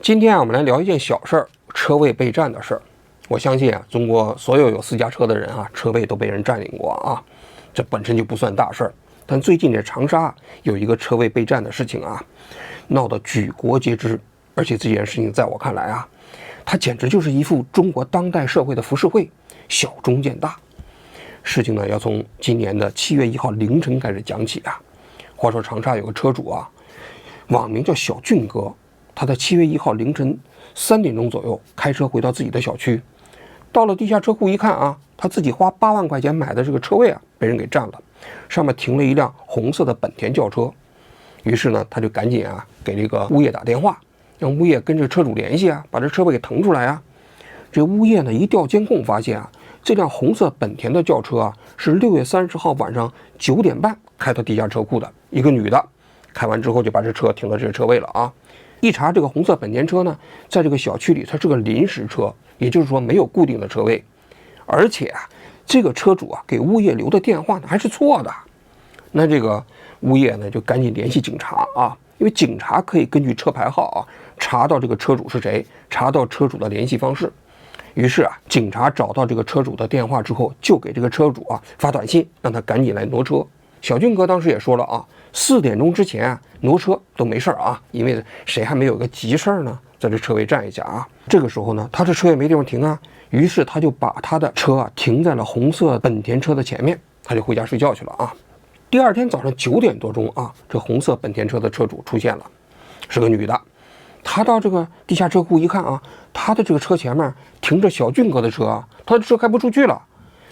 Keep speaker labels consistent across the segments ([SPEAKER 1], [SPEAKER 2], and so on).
[SPEAKER 1] 今天啊，我们来聊一件小事儿，车位被占的事儿。我相信啊，中国所有有私家车的人啊，车位都被人占领过啊，这本身就不算大事儿。但最近这长沙有一个车位被占的事情啊，闹得举国皆知。而且这件事情在我看来啊，它简直就是一幅中国当代社会的浮世绘，小中见大。事情呢，要从今年的7月1号凌晨开始讲起啊。话说长沙有个车主啊，网名叫小俊哥，他在7月1号凌晨3点钟左右开车回到自己的小区，到了地下车库一看啊，他自己花8万块钱买的这个车位啊，被人给占了，上面停了一辆红色的本田轿车。于是呢，他就赶紧啊给这个物业打电话，让物业跟这个车主联系啊，把这车位给腾出来啊。这物业呢一调监控发现啊，这辆红色本田的轿车啊，是6月30号晚上9点半开到地下车库的，一个女的，开完之后就把这车停到这个车位了啊。一查这个红色本田车呢，在这个小区里它是个临时车，也就是说没有固定的车位，而且啊，这个车主啊给物业留的电话呢还是错的。那这个物业呢就赶紧联系警察啊，因为警察可以根据车牌号啊查到这个车主是谁，查到车主的联系方式。于是啊，警察找到这个车主的电话之后，就给这个车主啊发短信，让他赶紧来挪车。小俊哥当时也说了啊，4点钟之前啊挪车都没事啊，因为谁还没有个急事儿呢，在这车位站一下啊。这个时候呢，他这车也没地方停啊，于是他就把他的车啊停在了红色本田车的前面，他就回家睡觉去了啊。第二天早上9点多钟啊，这红色本田车的车主出现了，是个女的。他到这个地下车库一看啊，他的这个车前面停着小俊哥的车啊，他的车开不出去了。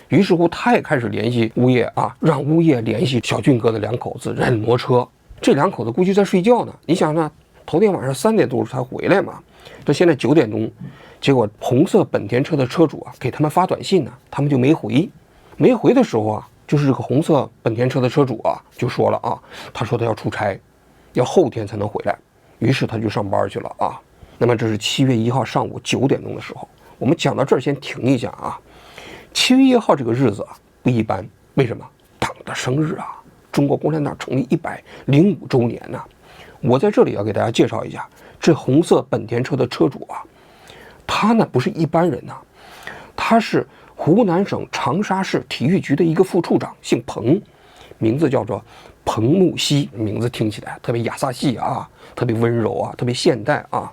[SPEAKER 1] 于是乎，他也开始联系物业啊，让物业联系小俊哥的两口子来挪车。这两口子估计在睡觉呢，你想呢，头天晚上3点多才回来嘛，这现在9点钟，结果红色本田车的车主啊给他们发短信呢，他们就没回。没回的时候啊，就是这个红色本田车的车主啊就说了啊，他说他要出差，要后天才能回来。于是他就上班去了啊。那么这是7月1号上午9点钟的时候，我们讲到这儿先停一下啊。7月1号这个日子啊不一般，为什么？党的生日啊，中国共产党成立105周年呢。我在这里要给大家介绍一下，这红色本田车的车主啊，他呢不是一般人呐，他是湖南省长沙市体育局的一个副处长，姓彭，名字叫做彭木熙，名字听起来特别雅萨系啊，特别温柔啊，特别现代啊。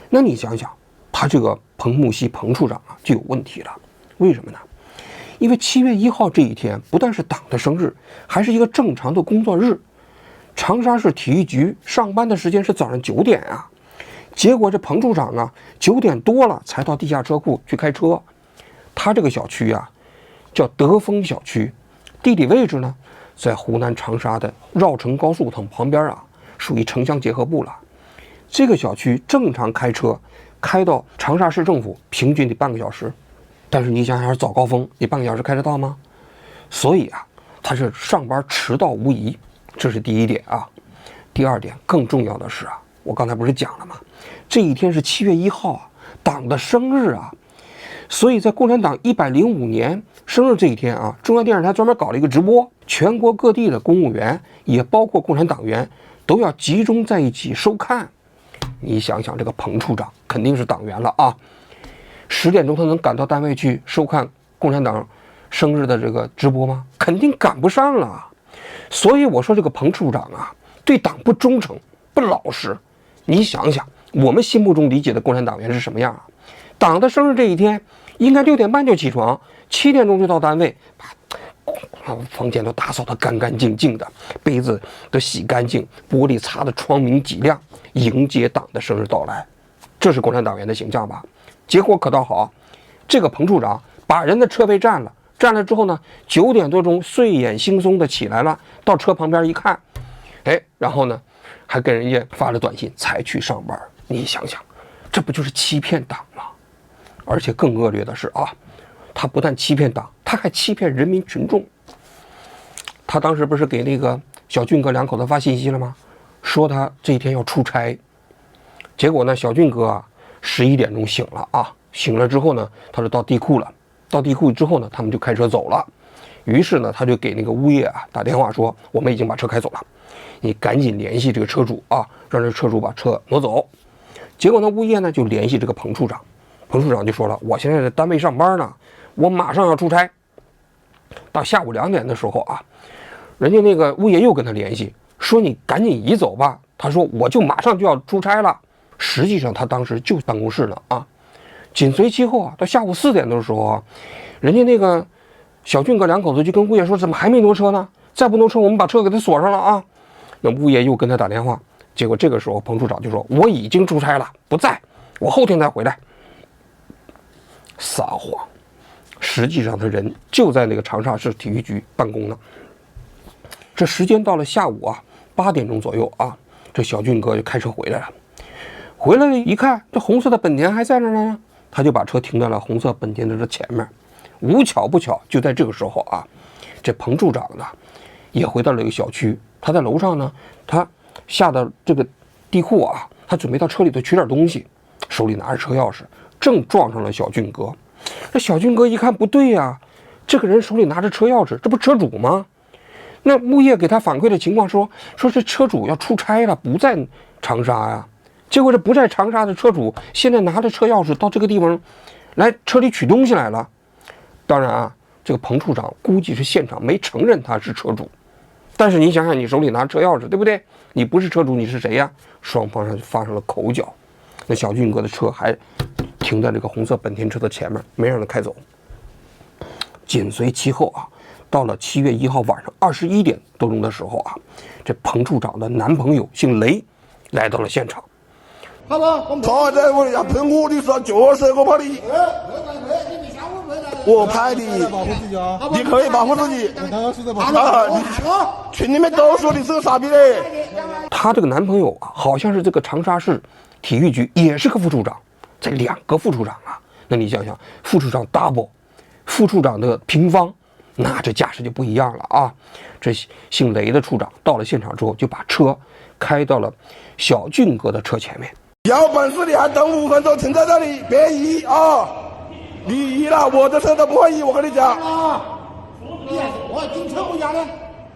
[SPEAKER 1] 那你想想，他这个彭木熙彭处长啊就有问题了。为什么呢？因为7月1号这一天不但是党的生日，还是一个正常的工作日。长沙市体育局上班的时间是早上9点啊，结果这彭处长啊9点多了才到地下车库去开车。他这个小区啊叫德丰小区，地理位置呢在湖南长沙的绕城高速旁边啊，属于城乡结合部了。这个小区正常开车开到长沙市政府平均得半个小时，但是你想想早高峰你半个小时开得到吗？所以啊，他是上班迟到无疑，这是第一点啊。第二点更重要的是啊，我刚才不是讲了吗？这一天是7月1号啊，党的生日啊。所以在共产党105年生日这一天啊，中央电视台专门搞了一个直播，全国各地的公务员也包括共产党员都要集中在一起收看。你想想，这个彭处长肯定是党员了啊，10点钟他能赶到单位去收看共产党生日的这个直播吗？肯定赶不上了。所以我说这个彭处长啊，对党不忠诚不老实。你想想，我们心目中理解的共产党员是什么样啊？党的生日这一天应该6点半就起床，7点钟就到单位，把房间都打扫得干干净净的，杯子都洗干净，玻璃擦得窗明几亮，迎接党的生日到来。这是共产党员的形象吧？结果可倒好，这个彭处长把人的车位占了，占了之后呢，9点多钟睡眼惺忪的起来了，到车旁边一看，然后呢还跟人家发了短信才去上班。你想想，这不就是欺骗党吗？而且更恶劣的是啊，他不但欺骗党，他还欺骗人民群众。他当时不是给那个小俊哥两口子发信息了吗？说他这一天要出差。结果呢，小俊哥啊11点钟醒了啊，醒了之后呢，他就到地库了。到地库之后呢，他们就开车走了。于是呢，他就给那个物业啊打电话说，我们已经把车开走了，你赶紧联系这个车主啊，让这车主把车挪走。结果呢，物业呢就联系这个彭处长，彭处长就说了，我现在在单位上班呢，我马上要出差。到下午2点的时候啊，人家那个物业又跟他联系，说你赶紧移走吧。他说我就马上就要出差了。实际上他当时就办公室呢啊。紧随其后啊，到下午4点的时候啊，人家那个小俊哥2口子就跟物业说，怎么还没挪车呢？再不挪车，我们把车给他锁上了啊。那物业又跟他打电话，结果这个时候彭处长就说，我已经出差了，不在，我后天再回来。撒谎。实际上他人就在那个长沙市体育局办公呢。这时间到了下午啊8点钟左右啊，这小俊哥就开车回来了。回来了一看，这红色的本田还在那呢，他就把车停在了红色本田的这前面。无巧不巧，就在这个时候啊，这彭处长呢也回到了一个小区。他在楼上呢，他下到这个地库啊，他准备到车里头取点东西，手里拿着车钥匙，正撞上了小俊哥。这小俊哥一看不对呀，这个人手里拿着车钥匙，这不车主吗？那物业给他反馈的情况说这车主要出差了，不在长沙呀。结果这不在长沙的车主现在拿着车钥匙到这个地方来车里取东西来了。当然啊，这个彭处长估计是现场没承认他是车主，但是你想想，你手里拿车钥匙，对不对？你不是车主，你是谁呀？双方就发生了口角。那小俊哥的车还停在这个红色本田车的前面，没让他开走。紧随其后啊，到了7月1号晚上21点多钟的时候啊，这彭处长的男朋友姓雷来到了现场。
[SPEAKER 2] 好不？他在我要喷我的时候，就是我拍的。我拍的，你可以保护自己。群里面都说你是个傻逼嘞。
[SPEAKER 1] 她这个男朋友啊，好像是这个长沙市体育局也是个副处长，这2个副处长啊，那你想想，副处长 double， 副处长的平方，那这架势就不一样了啊。这姓雷的处长到了现场之后，就把车开到了小俊哥的车前面。
[SPEAKER 2] 有本事你还等5分钟停在这里，别移啊！你移了，我的车都不会移，我跟你讲。我警车回家了。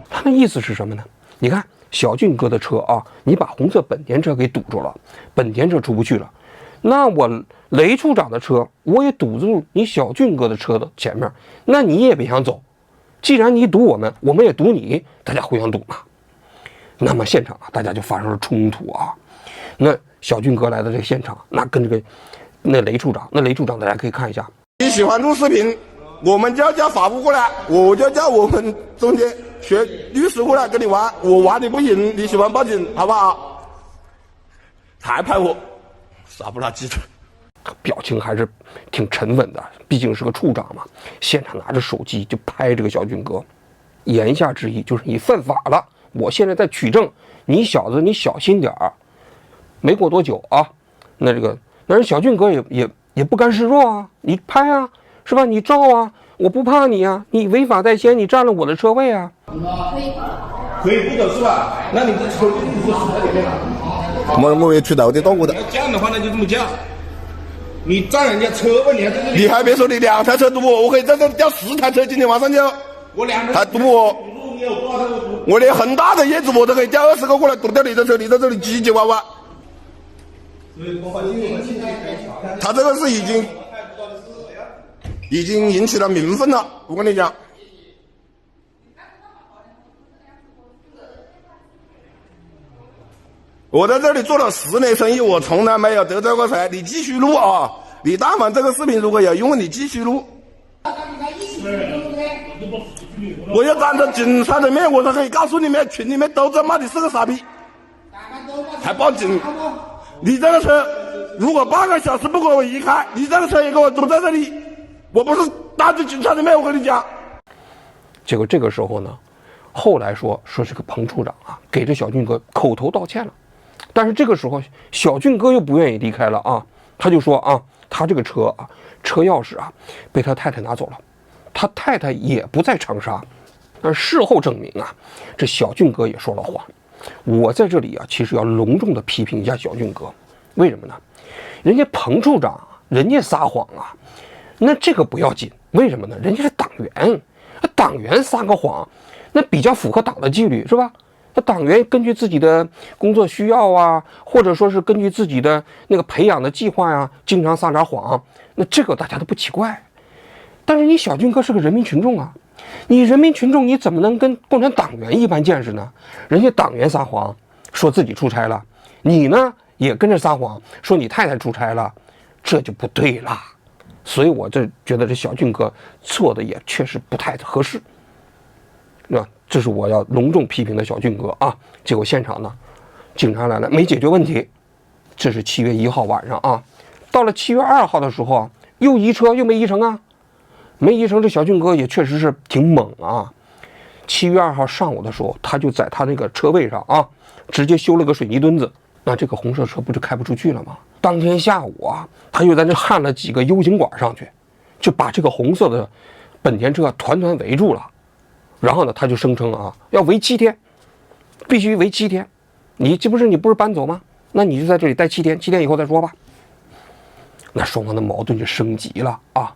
[SPEAKER 1] 他的意思是什么呢？你看小俊哥的车啊，你把红色本田车给堵住了，本田车出不去了。那我雷处长的车，我也堵住你小俊哥的车的前面，那你也别想走。既然你堵我们，我们也堵你，大家互相堵嘛。那么现场啊，大家就发生了冲突啊。那小俊哥来到这个现场，那跟这个那雷处长大家可以看一下。
[SPEAKER 2] 你喜欢录视频，我们就要叫法务过来，我就叫我们中间学律师过来跟你玩，我玩你不赢，你喜欢报警好不好？还拍我，傻不拉几的。
[SPEAKER 1] 表情还是挺沉稳的，毕竟是个处长嘛。现场拿着手机就拍这个小俊哥，言下之意就是你犯法了，我现在在取证，你小子你小心点儿。没过多久啊，那人小俊哥也不甘示弱啊，你拍啊，是吧？你照啊，我不怕你啊，你违法在先，你占了我的车位啊。
[SPEAKER 2] 可以不走是吧？那你这车你就死在里面了。我也取道德道过的。这样的话那就这么讲，你占人家车位，你还在这里。你还别说，你2台车堵我可以在这调10台车今天晚上就。我2台还堵我。我连恒大的业主我都可以调20个过来堵掉你的车，你在这里唧唧歪歪。他这个是已经引起了民愤了，我跟你讲。我在这里做了10年生意，我从来没有得罪过谁。你继续录啊！你但凡这个视频如果有用，你继续录。我要当着警察的面，我都可以告诉你们，群里面都在骂你是个傻逼，还报警。你这个车如果8个小时不给我移开，你这个车也给我堵在这里，我不是当着警察的面，我跟你讲。
[SPEAKER 1] 结果这个时候呢，后来说这个彭处长啊，给这小俊哥口头道歉了，但是这个时候小俊哥又不愿意离开了啊，他就说啊，他这个车啊，车钥匙啊被他太太拿走了，他太太也不在长沙。但事后证明啊，这小俊哥也说了谎。我在这里啊，其实要隆重的批评一下小俊哥，为什么呢？人家彭处长人家撒谎啊，那这个不要紧，为什么呢？人家是党员，党员撒个谎，那比较符合党的纪律，是吧？那党员根据自己的工作需要啊，或者说是根据自己的那个培养的计划呀，经常撒点谎，那这个大家都不奇怪。但是你小俊哥是个人民群众啊，你人民群众你怎么能跟共产党员一般见识呢？人家党员撒谎说自己出差了，你呢也跟着撒谎说你太太出差了，这就不对了。所以我这觉得这小俊哥做的也确实不太合适，是吧？这是我要隆重批评的小俊哥啊！结果现场呢，警察来了没解决问题。这是7月1号晚上啊，到了7月2号的时候，又移车又没移成啊，没移成。这小俊哥也确实是挺猛啊。7月2号上午的时候，他就在他那个车位上啊，直接修了个水泥墩子，那这个红色车不就开不出去了吗？当天下午啊，他又在那焊了几个 U 型管上去，就把这个红色的本田车团团围住了。然后呢，他就声称啊，要围7天，必须围7天。你不是搬走吗？那你就在这里待7天，7天以后再说吧。那双方的矛盾就升级了啊。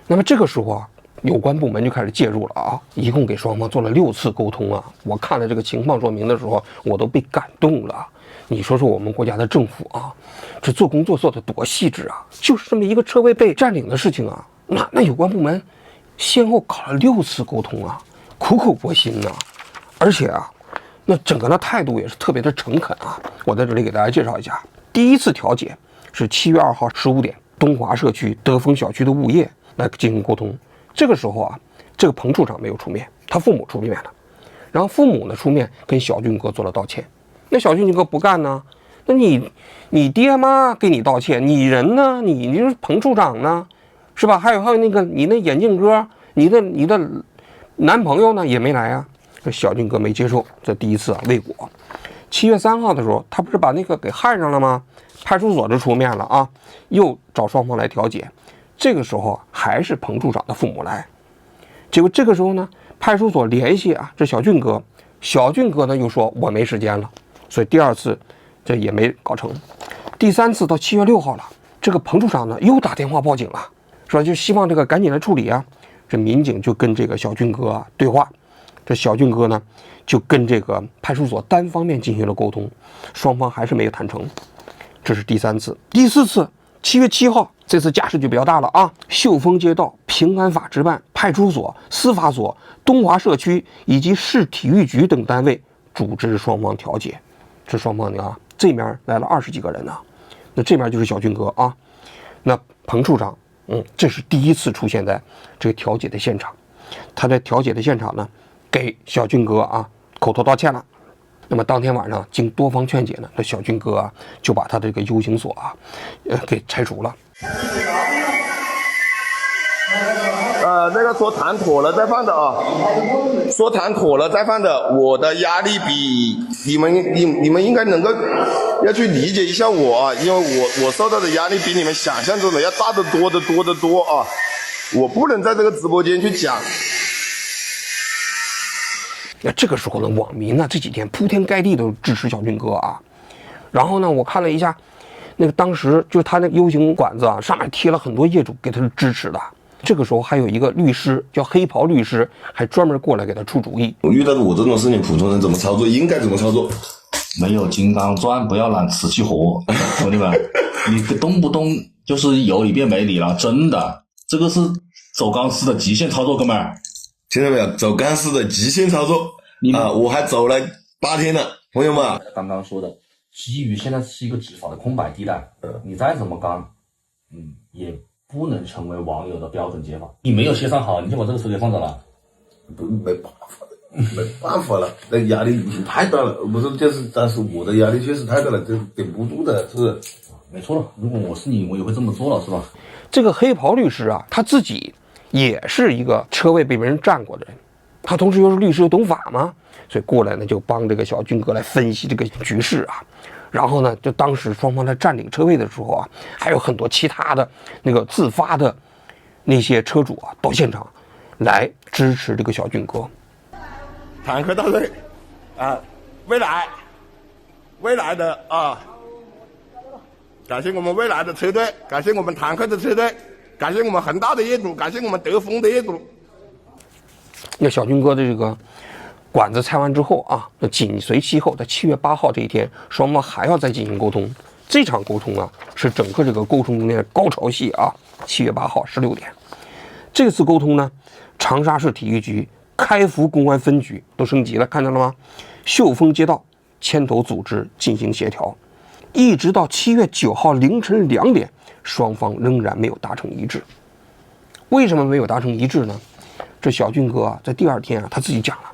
[SPEAKER 1] 那么这个时候啊，有关部门就开始介入了啊，一共给双方做了6次沟通啊。我看了这个情况说明的时候，我都被感动了。你说说我们国家的政府啊，这做工作做得多细致啊！就是这么一个车位被占领的事情啊，那有关部门先后搞了6次沟通啊，苦口婆心呐，而且啊，那整个的态度也是特别的诚恳啊。我在这里给大家介绍一下，第一次调解是7月2号15点，东华社区德丰小区的物业来进行沟通。这个时候啊，这个彭处长没有出面，他父母出面了，然后父母呢出面跟小俊哥做了道歉。那小俊哥不干呢，那你爹妈给你道歉，你人呢？你就是彭处长呢，是吧？还有那个你那眼镜哥，你的男朋友呢也没来啊。这小俊哥没接受，这第一次啊未果。7月3号的时候，他不是把那个给焊上了吗？派出所就出面了啊，又找双方来调解。这个时候还是彭处长的父母来，结果这个时候呢，派出所联系啊这小俊哥，小俊哥呢又说我没时间了。所以第2次这也没搞成。第3次到7月6号了，这个彭处长呢又打电话报警了，说就希望这个赶紧来处理啊。这民警就跟这个小俊哥啊对话，这小俊哥呢就跟这个派出所单方面进行了沟通，双方还是没有谈成。这是第3次。第4次7月7号，这次架势就比较大了啊！秀峰街道平安法制办、派出所、司法所、东华社区以及市体育局等单位组织双方调解。这双方呢啊，这面来了20几个人呢，那这面就是小俊哥啊。那彭处长，这是第1次出现在这个调解的现场。他在调解的现场呢，给小俊哥啊口头道歉了。那么当天晚上经多方劝解呢，这小俊哥啊就把他这个 U 型锁啊，给拆除了。
[SPEAKER 2] 那个说谈妥了再放的啊，说谈妥了再放的。我的压力比你们应该能够要去理解一下我啊，因为我受到的压力比你们想象中的要大得多得多得多啊。我不能在这个直播间去讲。
[SPEAKER 1] 那这个时候呢，网民呢这几天铺天盖地都支持小俊哥啊。然后呢，我看了一下，那个当时就是他那个 U 型管子啊，上面贴了很多业主给他支持的。这个时候还有一个律师叫黑袍律师，还专门过来给他出主意。
[SPEAKER 2] 遇到我这种事情，普通人怎么操作，应该怎么操作？
[SPEAKER 3] 没有金刚钻，不要揽瓷器活，兄弟们，你动不动就是有理变没理了，真的，这个是走钢丝的极限操作，哥们儿，
[SPEAKER 2] 听到没有？走钢丝的极限操作啊！我还走了8天呢，朋友们。
[SPEAKER 3] 刚刚说的，基于现在是一个执法的空白地带，你再怎么刚，也不能成为网友的标准解法。你没有协商好，你就把这个车给放走了，
[SPEAKER 2] 没办法了，那压力太大了。不是，但是我的压力确实太大了，这顶不住的，是
[SPEAKER 3] 没错了。如果我是你，我也会这么做了，是吧？
[SPEAKER 1] 这个黑袍律师啊，他自己也是一个车位被别人占过的人，他同时又是律师又懂法嘛，所以过来呢就帮这个小俊哥来分析这个局势啊。然后呢，就当时双方在占领车位的时候啊，还有很多其他的那个自发的那些车主啊到现场来支持这个小俊哥。
[SPEAKER 2] 坦克大队啊，未来的啊，感谢我们未来的车队，感谢我们坦克的车队，感谢我们恒大的业主，感谢我们德丰的业主。
[SPEAKER 1] 那小俊哥的这个管子拆完之后啊，那紧随其后，在7月8号这一天，双方还要再进行沟通。这场沟通啊，是整个这个沟通中间的高潮戏啊。7月8号16点，这次沟通呢，长沙市体育局、开福公安分局都升级了，看到了吗？秀峰街道牵头组织进行协调，一直到7月9号凌晨2点，双方仍然没有达成一致。为什么没有达成一致呢？这小俊哥啊，在第二天啊，他自己讲了。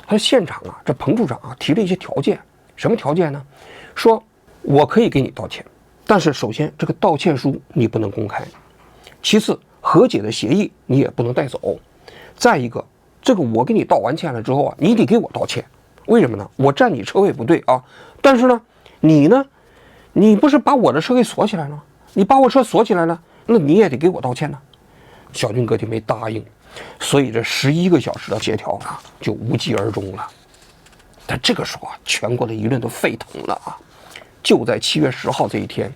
[SPEAKER 1] 他说现场啊，这彭处长啊提了一些条件，什么条件呢？说我可以给你道歉，但是首先这个道歉书你不能公开，其次和解的协议你也不能带走，再一个这个我给你道完歉了之后啊，你得给我道歉。为什么呢？我占你车位不对啊，但是呢，你不是把我的车给锁起来了吗？你把我车锁起来了，那你也得给我道歉呢。小俊哥就没答应。所以这11个小时的协调啊，就无疾而终了。但这个时候啊，全国的舆论都沸腾了啊！就在7月10号这一天，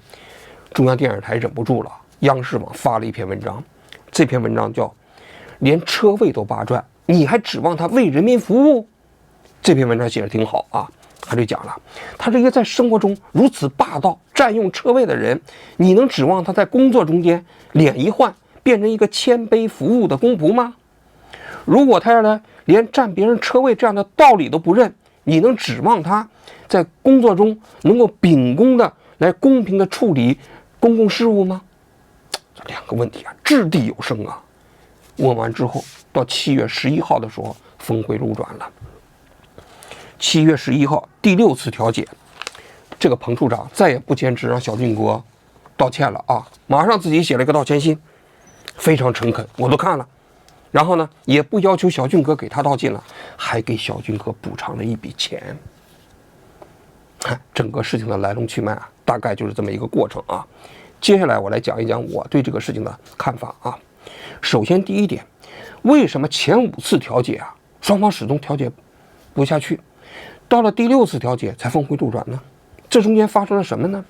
[SPEAKER 1] 中央电视台忍不住了，央视网发了一篇文章，这篇文章叫《连车位都霸占，你还指望他为人民服务》。这篇文章写得挺好啊，他就讲了，他这个在生活中如此霸道占用车位的人，你能指望他在工作中间脸一换变成一个谦卑服务的公仆吗？如果他要来连占别人车位这样的道理都不认，你能指望他在工作中能够秉公的来公平的处理公共事务吗？这两个问题啊，掷地有声啊。问完之后，到7月11号的时候，峰回路转了。7月11号第6次调解，这个彭处长再也不坚持让小俊哥道歉了啊，马上自己写了一个道歉信，非常诚恳，我都看了。然后呢，也不要求小俊哥给他道歉了，还给小俊哥补偿了一笔钱。看整个事情的来龙去脉啊，大概就是这么一个过程啊。接下来我来讲一讲我对这个事情的看法啊。首先第一点，为什么前5次调解啊，双方始终调解不下去，到了第6次调解才峰回路转呢？这中间发生了什么呢？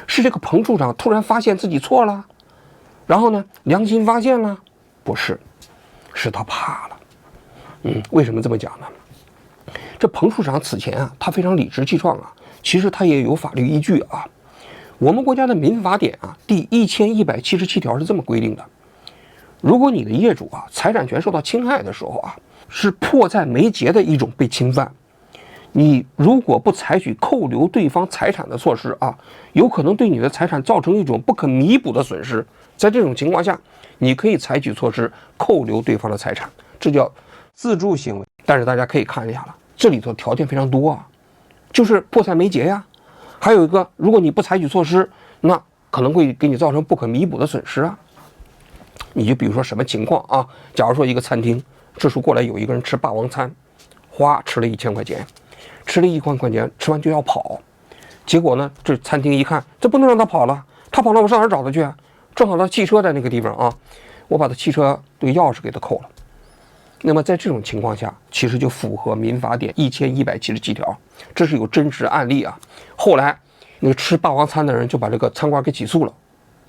[SPEAKER 1] 是这个彭处长突然发现自己错了，然后呢良心发现了？不是，是他怕了。为什么这么讲呢？这彭处长此前啊，他非常理直气壮啊，其实他也有法律依据啊。我们国家的民法典啊，第1177条是这么规定的：如果你的业主啊财产权受到侵害的时候啊，是迫在眉睫的一种被侵犯，你如果不采取扣留对方财产的措施啊，有可能对你的财产造成一种不可弥补的损失。在这种情况下，你可以采取措施扣留对方的财产，这叫自助行为。但是大家可以看一下了，这里头条件非常多啊，就是迫在眉睫呀。还有一个，如果你不采取措施，那可能会给你造成不可弥补的损失啊。你就比如说什么情况啊？假如说一个餐厅，这时候过来有一个人吃霸王餐，吃了1000块钱，吃了1万块钱，吃完就要跑。结果呢，这餐厅一看，这不能让他跑了，他跑了我上哪儿找他去啊？正好他汽车在那个地方啊，我把他汽车这个钥匙给他扣了。那么在这种情况下，其实就符合民法典1177条，这是有真实案例啊。后来那个吃霸王餐的人就把这个餐馆给起诉了，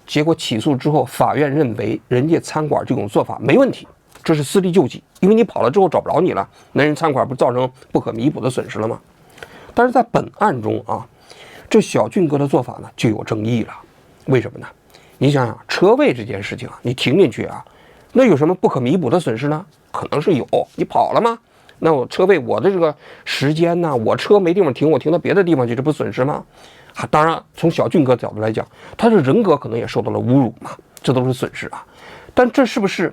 [SPEAKER 1] 结果起诉之后，法院认为人家餐馆这种做法没问题，这是私利救济，因为你跑了之后找不着你了，那人餐馆不造成不可弥补的损失了吗？但是在本案中啊，这小俊哥的做法呢就有争议了。为什么呢？你想想车位这件事情啊，你停进去啊，那有什么不可弥补的损失呢？可能是有，你跑了吗？那我车位我的这个时间呢，我车没地方停，我停到别的地方去，这不损失吗？当然从小俊哥角度来讲，他的人格可能也受到了侮辱嘛，这都是损失啊。但这是不是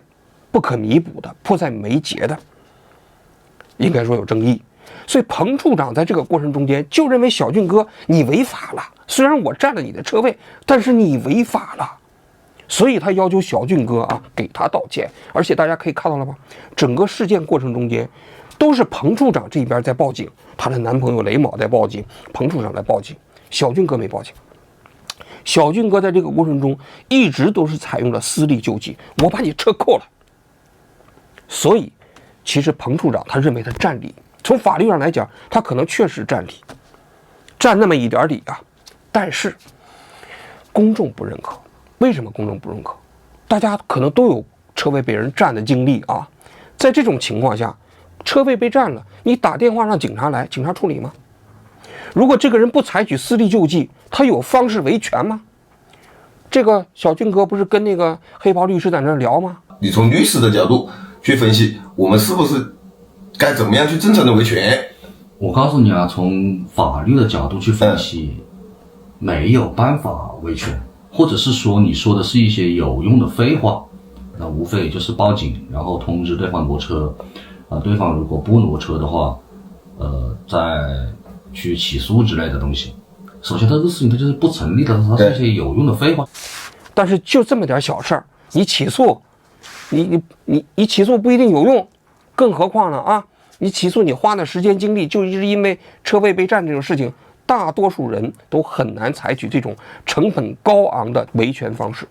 [SPEAKER 1] 不可弥补的、迫在眉睫的？应该说有争议。所以彭处长在这个过程中间就认为小俊哥你违法了，虽然我占了你的车位，但是你违法了，所以他要求小俊哥啊给他道歉。而且大家可以看到了吗？整个事件过程中间都是彭处长这边在报警，她的男朋友雷某在报警，彭处长在报警，小俊哥没报警。小俊哥在这个过程中一直都是采用了私利救济，我把你车扣了。所以其实彭处长他认为他占理，从法律上来讲，他可能确实占理，占那么一点理啊。但是公众不认可。为什么公众不认可？大家可能都有车位被人占的经历啊。在这种情况下，车位被占了，你打电话让警察来，警察处理吗？如果这个人不采取私力救济，他有方式维权吗？这个小俊哥不是跟那个黑袍律师在那聊吗？
[SPEAKER 2] 你从律师的角度去分析，我们是不是该怎么样去真诚的维权？
[SPEAKER 3] 我告诉你啊，从法律的角度去分析，没有办法维权，或者是说你说的是一些有用的废话，那无非就是报警，然后通知对方挪车，对方如果不挪车的话，再去起诉之类的东西。首先，这个事情它就是不成立的，它是一些有用的废话。
[SPEAKER 1] 但是就这么点小事儿，你起诉，你起诉不一定有用，更何况呢啊？你起诉你花的时间精力，就是因为车位被占这种事情，大多数人都很难采取这种成本高昂的维权方式。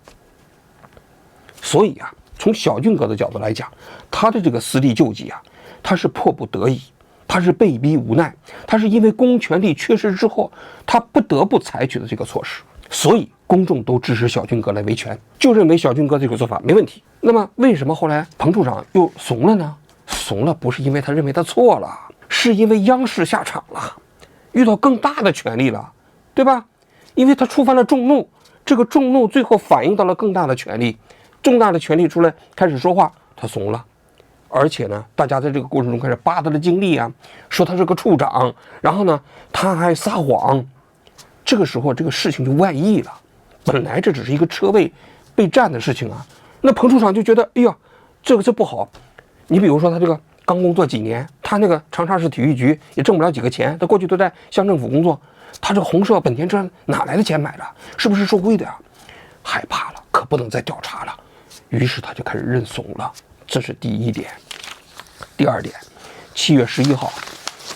[SPEAKER 1] 所以啊，从小俊哥的角度来讲，他的这个私力救济啊，他是迫不得已，他是被逼无奈，他是因为公权力缺失之后，他不得不采取的这个措施。所以公众都支持小俊哥来维权，就认为小俊哥这个做法没问题。那么为什么后来彭处长又怂了呢？怂了不是因为他认为他错了，是因为央视下场了，遇到更大的权力了，对吧？因为他触犯了众怒，这个众怒最后反映到了更大的权力，重大的权力出来开始说话，他怂了。而且呢，大家在这个过程中开始扒他的经历啊，说他是个处长，然后呢他还撒谎，这个时候这个事情就外溢了。本来这只是一个车位被占的事情啊，那彭处长就觉得，哎呀，这不好。你比如说他这个刚工作几年，他那个长沙市体育局也挣不了几个钱，他过去都在乡政府工作，他这个红色本田车哪来的钱买的？是不是受贿的呀？害怕了，可不能再调查了，于是他就开始认怂了。这是第一点。第二点，7月11号，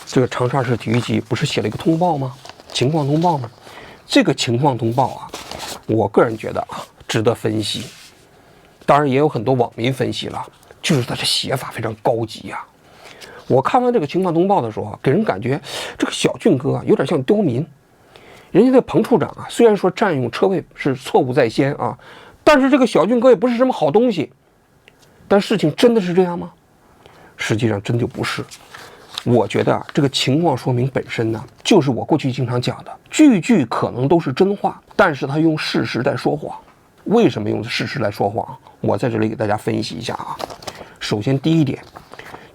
[SPEAKER 1] 这个长沙市体育局不是写了一个通报吗？情况通报吗？这个情况通报啊，我个人觉得啊，值得分析。当然也有很多网民分析了，就是他这写法非常高级啊。我看完这个情况通报的时候，给人感觉这个小俊哥啊有点像刁民。人家这彭处长啊，虽然说占用车位是错误在先啊，但是这个小俊哥也不是什么好东西。但事情真的是这样吗？实际上真就不是。我觉得啊，这个情况说明本身呢，就是我过去经常讲的，句句可能都是真话，但是他用事实在说谎。为什么用事实来说谎？我在这里给大家分析一下啊。首先第一点，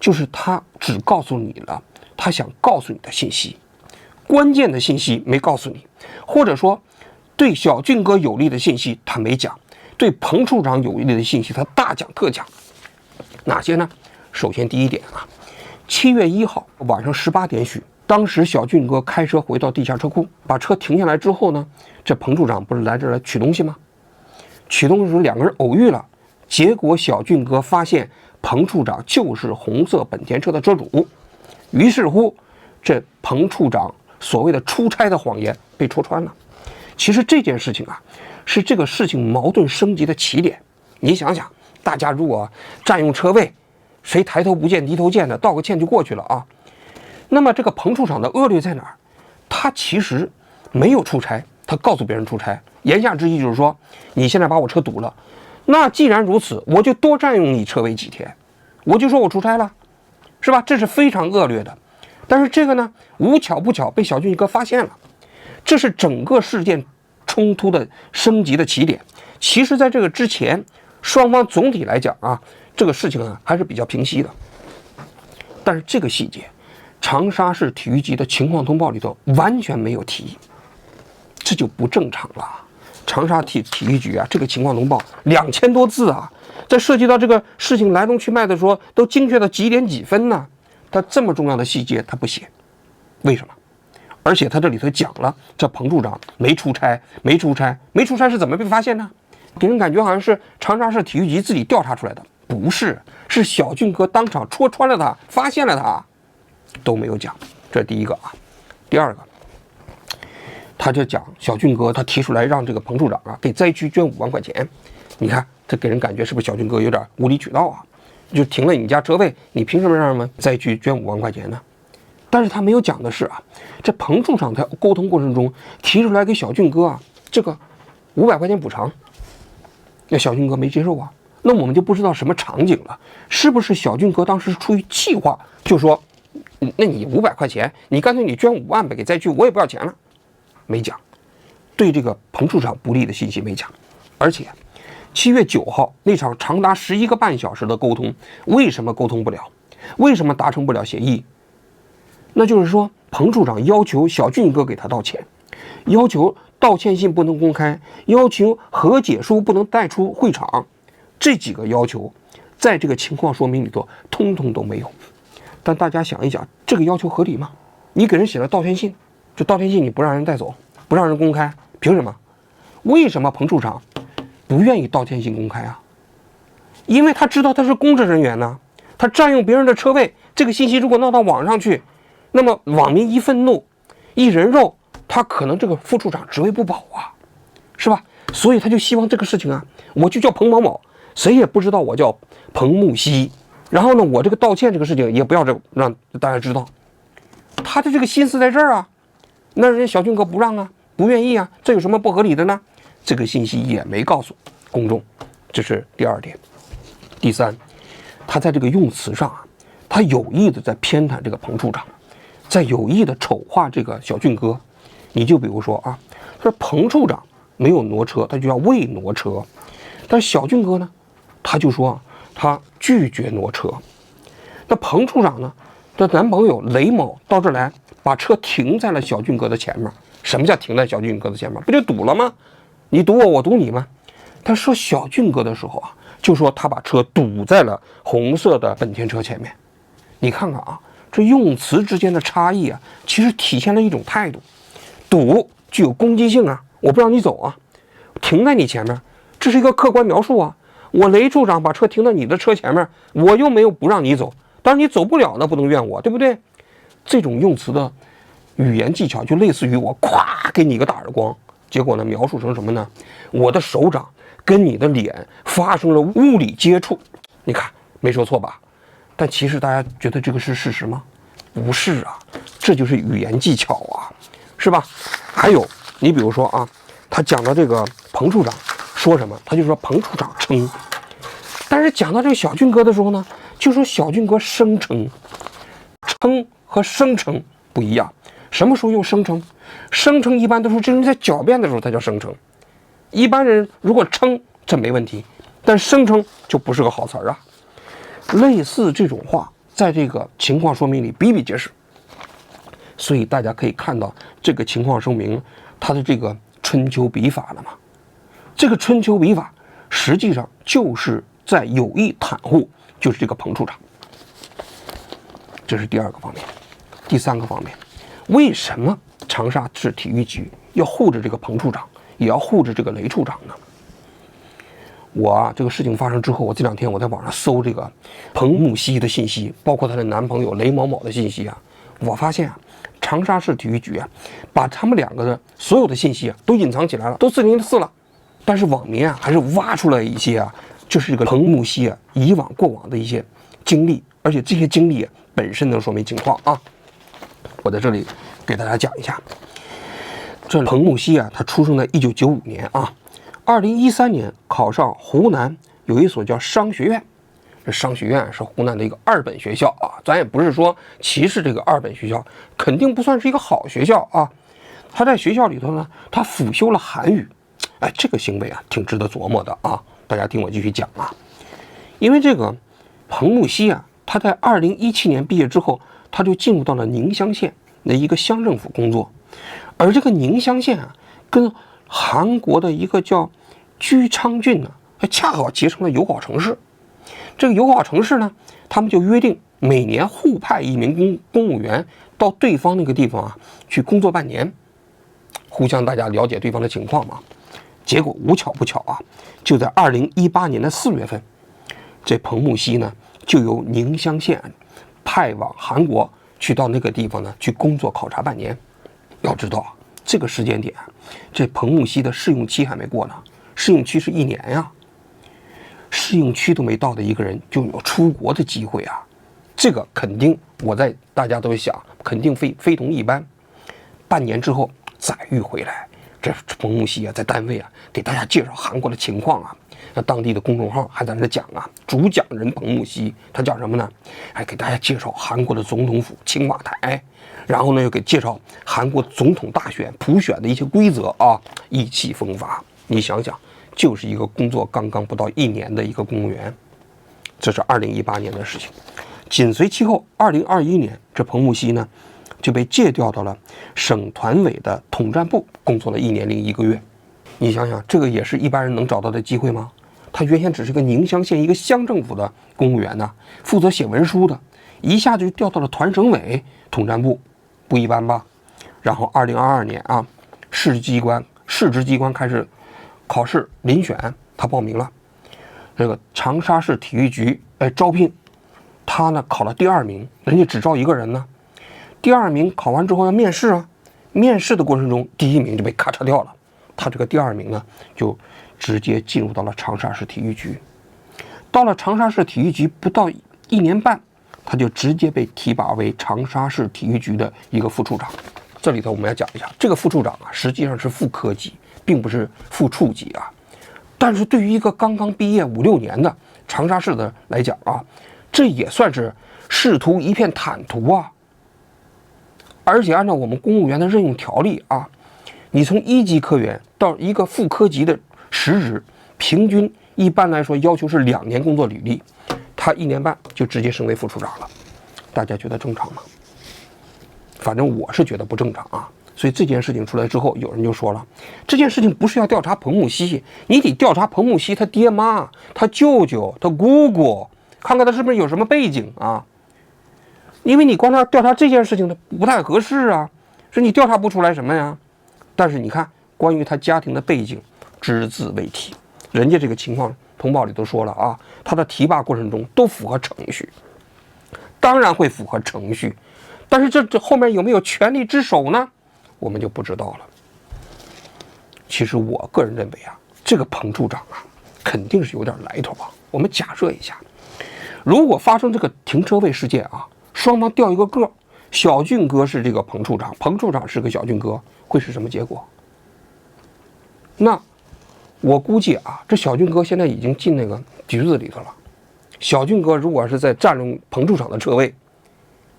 [SPEAKER 1] 就是他只告诉你了他想告诉你的信息，关键的信息没告诉你，或者说对小俊哥有利的信息他没讲，对彭处长有利的信息他大讲特讲。哪些呢？首先第一点啊，7月1号晚上18点许，当时小俊哥开车回到地下车库，把车停下来之后呢，这彭处长不是来这儿来取东西吗？取东西的时候两个人偶遇了，结果小俊哥发现彭处长就是红色本田车的车主，于是乎这彭处长所谓的出差的谎言被戳穿了。其实这件事情啊，是这个事情矛盾升级的起点。你想想，大家如果占用车位，谁抬头不见低头见的，道个歉就过去了啊。那么这个彭处长的恶劣在哪儿？他其实没有出差，他告诉别人出差，言下之意就是说，你现在把我车堵了，那既然如此，我就多占用你车位几天，我就说我出差了，是吧？这是非常恶劣的。但是这个呢，无巧不巧被小俊哥发现了，这是整个事件冲突的升级的起点。其实在这个之前，双方总体来讲啊，这个事情啊还是比较平息的。但是这个细节，长沙市体育局的情况通报里头完全没有提，这就不正常了。长沙体育局啊，这个情况通报2000多字啊，在涉及到这个事情来龙去脉的时候，都精确到几点几分呢？他这么重要的细节他不写，为什么？而且他这里头讲了，这彭处长没出差是怎么被发现呢？给人感觉好像是长沙市体育局自己调查出来的，不是，是小俊哥当场戳穿了他，发现了他，都没有讲。这是第一个啊。第二个，他就讲小俊哥他提出来让这个彭处长啊给灾区捐5万块钱。你看这给人感觉是不是小俊哥有点无理取闹啊？就停了你家车位，你凭什么让人们灾区捐5万块钱呢？但是他没有讲的是啊，这彭处长在沟通过程中提出来给小俊哥啊这个500块钱补偿，那小俊哥没接受啊，那我们就不知道什么场景了，是不是小俊哥当时出于气话，就说，那你500块钱，你干脆你捐5万呗给灾区，我也不要钱了，没讲，对这个彭处长不利的信息没讲，而且7月9号那场长达11个半小时的沟通，为什么沟通不了？为什么达成不了协议？那就是说，彭处长要求小俊哥给他道歉，要求道歉信不能公开，要求和解书不能带出会场，这几个要求，在这个情况说明里头，通通都没有。但大家想一想，这个要求合理吗？你给人写了道歉信，这道歉信你不让人带走，不让人公开，凭什么？为什么彭处长不愿意道歉信公开啊？因为他知道他是公职人员呢，他占用别人的车位，这个信息如果闹到网上去，那么网民一愤怒，一人肉，他可能这个副处长职位不保啊，是吧？所以他就希望这个事情啊，我就叫彭某某，谁也不知道我叫彭木西。然后呢，我这个道歉这个事情也不要让大家知道，他的这个心思在这儿啊。那人家小俊哥不让啊，不愿意啊，这有什么不合理的呢？这个信息也没告诉公众，这是第2点。第3，他在这个用词上啊，他有意的在偏袒这个彭处长，在有意的丑化这个小俊哥。你就比如说啊，说彭处长没有挪车，他就要未挪车，但是小俊哥呢，他就说他拒绝挪车。那彭处长呢的男朋友雷某到这儿来，把车停在了小俊哥的前面。什么叫停在小俊哥的前面？不就堵了吗？你堵我，我堵你吗？他说小俊哥的时候啊，就说他把车堵在了红色的本田车前面。你看看啊，这用词之间的差异啊，其实体现了一种态度。堵具有攻击性啊，我不让你走啊，停在你前面，这是一个客观描述啊。我雷处长把车停在你的车前面，我又没有不让你走，当然你走不了那不能怨我，对不对？这种用词的语言技巧就类似于我咵给你一个大耳光，结果呢描述成什么呢？我的手掌跟你的脸发生了物理接触，你看没说错吧？但其实大家觉得这个是事实吗？不是啊，这就是语言技巧啊，是吧？还有你比如说啊，他讲到这个彭处长说什么，他就说彭处长称，但是讲到这个小俊哥的时候呢，就说小俊哥声称，称和声称不一样。什么时候用声称？声称一般都是这人在狡辩的时候才叫声称，一般人如果称这没问题，但声称就不是个好词儿啊。类似这种话在这个情况说明里比比皆是，所以大家可以看到这个情况说明它的这个春秋笔法了嘛。这个春秋笔法实际上就是在有意袒护，就是这个彭处长。这是第2个方面。第3个方面，为什么长沙市体育局要护着这个彭处长，也要护着这个雷处长呢？我这个事情发生之后，我这2天我在网上搜这个彭木西的信息，包括她的男朋友雷某某的信息啊，我发现啊，长沙市体育局啊，把他们2个的所有的信息啊都隐藏起来了，都404了。但是网民啊还是挖出来一些啊，就是这个彭木西啊以往过往的一些经历，而且这些经历啊本身能说明情况啊。我在这里给大家讲一下，这彭木西啊，他出生在1995年啊，2013年考上湖南有一所叫商学院，这商学院是湖南的一个2本学校啊，咱也不是说歧视这个2本学校，肯定不算是一个好学校啊。他在学校里头呢，他辅修了韩语，哎，这个行为啊挺值得琢磨的啊。大家听我继续讲啊，因为这个彭木西啊，他在2017年毕业之后，他就进入到了宁乡县的一个乡政府工作，而这个宁乡县啊，跟韩国的一个叫居昌郡呢，恰好结成了友好城市。这个友好城市呢，他们就约定每年互派1名公务员到对方那个地方啊去工作半年，互相大家了解对方的情况嘛。结果无巧不巧啊，就在2018年的4月份，这彭木西呢就由宁乡县派往韩国去到那个地方呢去工作考察半年。要知道这个时间点，这彭木西的试用期还没过呢，试用期是1年呀，试用期都没到的一个人就有出国的机会啊，这个肯定大家都想，肯定非同一般。半年之后载誉回来，这彭木西啊在单位啊给大家介绍韩国的情况啊，那当地的公众号还在那讲啊，主讲人彭木熙，他讲什么呢？还给大家介绍韩国的总统府青瓦台，然后呢又给介绍韩国总统大选普选的一些规则啊，意气风发。你想想，就是一个工作刚刚不到1年的一个公务员，这是2018年的事情。紧随其后，2021年，这彭木熙呢就被借调到了省团委的统战部工作了1年零1个月。你想想，这个也是一般人能找到的机会吗？他原先只是个宁乡县一个乡政府的公务员呢，负责写文书的，一下就调到了团省委统战部，不一般吧？然后2022年啊，市直机关开始考试遴选，他报名了。这个长沙市体育局招聘他呢，考了第2名，人家只招1个人呢。第2名考完之后要面试啊，面试的过程中第1名就被咔嚓掉了。他这个第2名呢，就直接进入到了长沙市体育局。到了长沙市体育局不到1年半，他就直接被提拔为长沙市体育局的一个副处长。这里头我们要讲一下，这个副处长啊，实际上是副科级，并不是副处级啊。但是对于一个刚刚毕业5、6年的长沙市的来讲啊，这也算是仕途一片坦途啊。而且按照我们公务员的任用条例啊，你从1级科员到一个副科级的实职，平均一般来说要求是2年工作履历，他1年半就直接升为副处长了。大家觉得正常吗？反正我是觉得不正常啊。所以这件事情出来之后，有人就说了，这件事情不是要调查彭木熙，你得调查彭木熙他爹妈、他舅舅、他姑姑，看看他是不是有什么背景啊。因为你光调查这件事情，它不太合适啊，所以你调查不出来什么呀。但是你看，关于他家庭的背景，只字未提。人家这个情况，通报里都说了啊，他的提拔过程中都符合程序，当然会符合程序，但是这后面有没有权力之手呢？我们就不知道了。其实我个人认为啊，这个彭处长啊，肯定是有点来头啊。我们假设一下，如果发生这个停车位事件啊，双方调一个个，小俊哥是这个彭处长，彭处长是个小俊哥，会是什么结果？那我估计啊，这小俊哥现在已经进那个局子里头了。小俊哥如果是在占用彭处长的车位，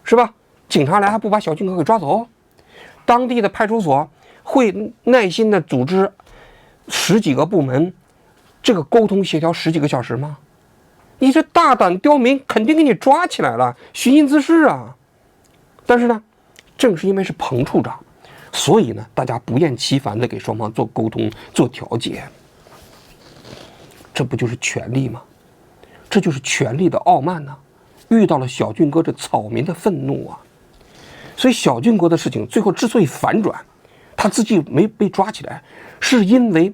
[SPEAKER 1] 是吧？警察来还不把小俊哥给抓走？当地的派出所会耐心的组织10几个部门，这个沟通协调10几个小时吗？你这大胆刁民，肯定给你抓起来了，寻衅滋事啊！但是呢，正是因为是彭处长，所以呢，大家不厌其烦的给双方做沟通、做调解。这不就是权力吗？这就是权力的傲慢呢，遇到了小俊哥这草民的愤怒啊！所以小俊哥的事情最后之所以反转，他自己没被抓起来，是因为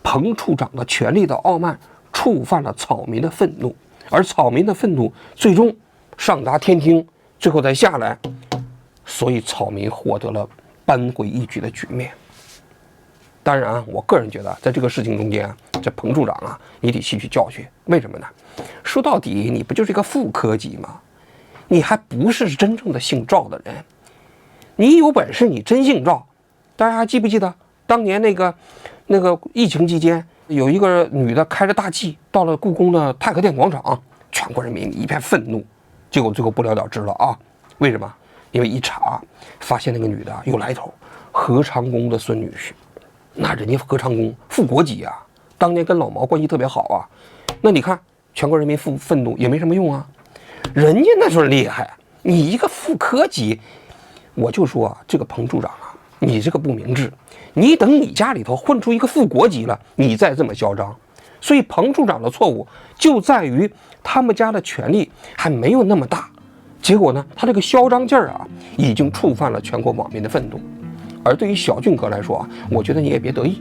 [SPEAKER 1] 彭处长的权力的傲慢触犯了草民的愤怒，而草民的愤怒最终上达天庭，最后再下来，所以草民获得了扳回一局的局面。当然啊，我个人觉得在这个事情中间啊，这彭处长啊，你得吸取教训。为什么呢？说到底，你不就是一个副科级吗？你还不是真正的姓赵的人。你有本事你真姓赵。大家还记不记得当年那个疫情期间，有一个女的开着大 G 到了故宫的太和殿广场，全国人民一片愤怒，结果最后不了了之了啊。为什么？因为一查发现那个女的有来头，何长工的孙女婿。那人家何长工副国级啊，当年跟老毛关系特别好啊。那你看全国人民愤怒也没什么用啊，人家那时候厉害，你一个副科级。我就说啊，这个彭处长啊，你这个不明智，你等你家里头混出一个副国级了，你再这么嚣张。所以彭处长的错误就在于他们家的权力还没有那么大，结果呢，他这个嚣张劲儿啊，已经触犯了全国网民的愤怒。而对于小俊哥来说啊，我觉得你也别得意，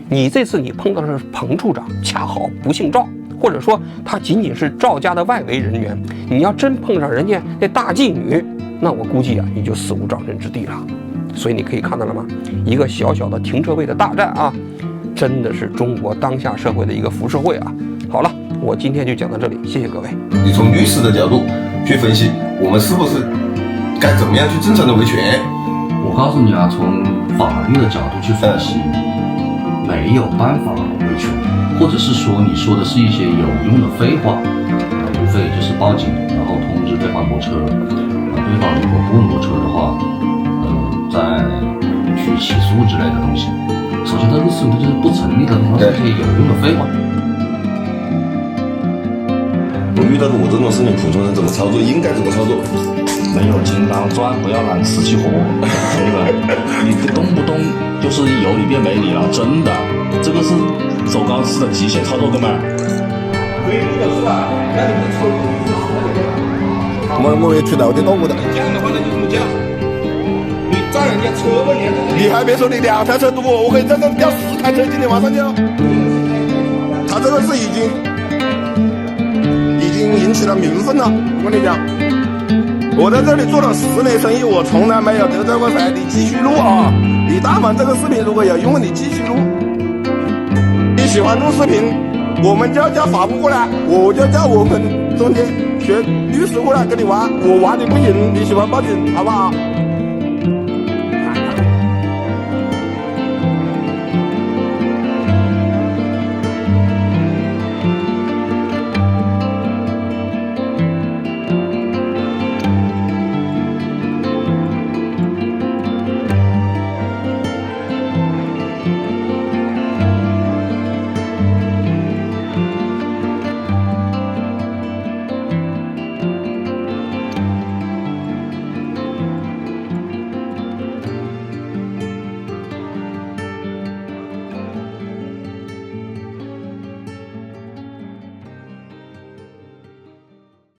[SPEAKER 1] 你这次你碰到的是彭处长，恰好不姓赵，或者说他仅仅是赵家的外围人员，你要真碰上人家那大妓女，那我估计啊，你就死无葬身之地了。所以你可以看到了吗？一个小小的停车位的大战啊，真的是中国当下社会的一个浮世绘啊。好了，我今天就讲到这里，谢谢各位。
[SPEAKER 2] 你从律师的角度去分析，我们是不是该怎么样去真诚的维权？
[SPEAKER 3] 我告诉你啊，从法律的角度去分析，没有办法维权。或者是说你说的是一些有用的废话，无非就是报警，然后通知对方挪车，对方如果不挪车的话，再去起诉之类的东西。首先，这个事情就是不成立的，它是一些有用的废话。
[SPEAKER 2] 我遇到过这种事情，普通人怎么操作，应该怎么操作？
[SPEAKER 4] 没有金刚钻，不要揽瓷器活，兄弟们，你动不动就是有理变没理了，真的，这个是走钢丝的极限操作，哥们。
[SPEAKER 2] 可以不走是吧？那你们车我也去到底到过的。这样的话呢，就这么讲，你占人家车位，你还别说，你2台车堵我可以在这调4台车今天晚上就。他这个是已经引起了民愤了，我跟你讲。我在这里做了10年生意，我从来没有得罪过谁。你继续录啊！你但凡这个视频如果有用，你继续录。你喜欢录视频，我们就要叫法务过来，我就叫我们中间学律师过来跟你玩。我玩你不赢，你喜欢报警好不好？